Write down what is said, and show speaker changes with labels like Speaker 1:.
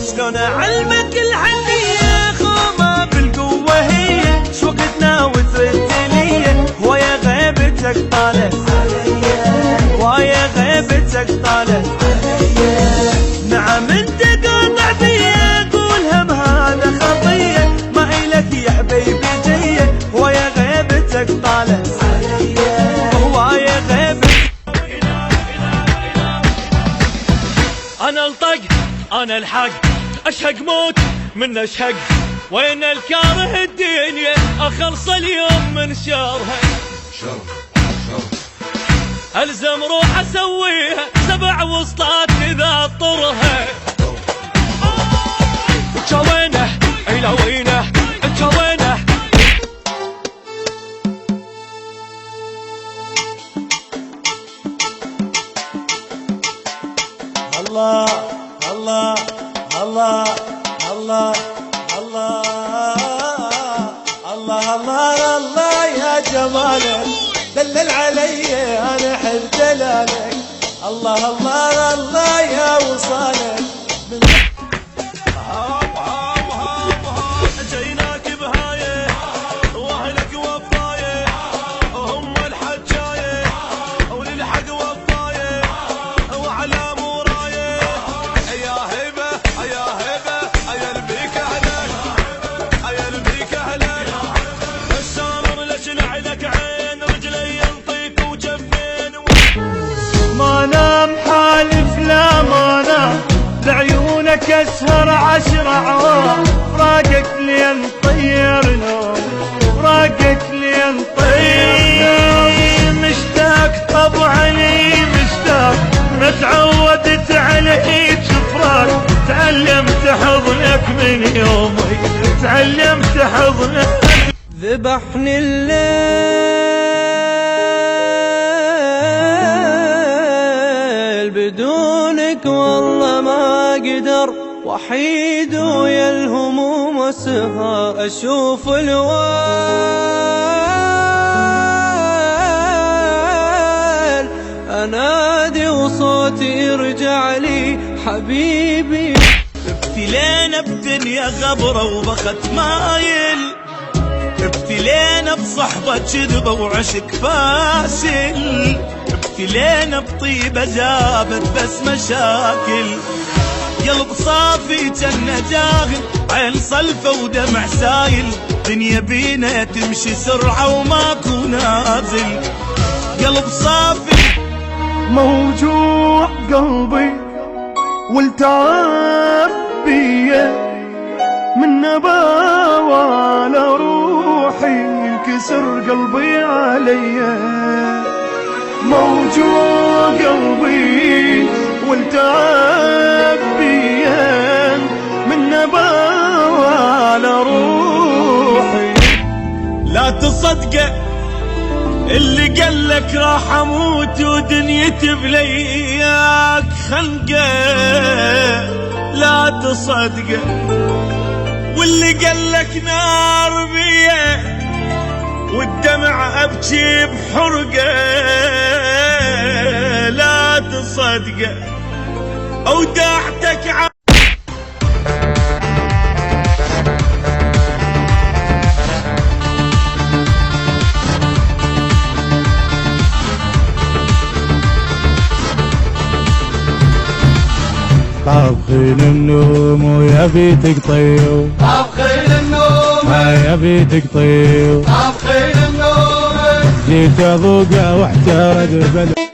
Speaker 1: شلون اعلمك الحنية خومة بالقوة هي شوقتنا وزدت لي ويا غيبتك طالت ويا غيبتك طالت نعم انت قاطع فيا قولها بهذا خطية ما إلك يا حبيبي جية ويا غيبتك طالت ويا غيبتك. انا الطق انا الحق اشهق موت من اشهق وين الكاره الدنيا اخلص اليوم من شرها الزم روح اسويها 7 وسطات اذا اضطرها انت وينه الى وينه انت وينه الله الله الله الله الله الله الله الله يا جمالك دلل علي انا احب دلالك الله الله الله يا وصالك جيناك بهايه واهلك وفايه هم الحجايه وللحق وفايه وعلى مورايه يا هبه يا هبه يا البيك اهلك يا البيك اهلك السامر ليش نعلك عين رجلي ينطيك وجفين ما نام حالف لا ما نام بعيونك اسهر 10 عوام راقك لين طير نوم راقك لين طير مشتاق طبعا لي مشتاق متعودت عليك فراق تعلمت حضنك من يومي تعلمت حضنك ذبحني الليل بدونك والله ما اقدر وحيد ويا الهموم والسهر اشوف الويل انادي وصوتي يرجع لي حبيبي ابتلينا بدنيا غبرة وبخت مايل ابتلينا بصحبة كذبة وعشق فاشل ابتلينا بطيبة جابت بس مشاكل قلب صافي جنة جاهل عين صلفة ودمع سايل دنيا بينا تمشي سرعة وماكو نازل قلب صافي موجوع قلبي والتعب بيه من نباوة لروحي ينكسر قلبي عليا موجوع قلبي والتعب بيه من نباوة لروحي لا تصدق اللي قالك راح اموت ودنيتي بلياك خنقه لا تصدقه واللي قالك نار بيه والدمع ابكي بحرقه لا تصدقه اودعتك
Speaker 2: طابخين النوم ويبيتك طيو
Speaker 3: طابخين النوم
Speaker 2: يبيتك طيو
Speaker 3: طابخين النوم
Speaker 2: جيت اذوقه واحترق بلد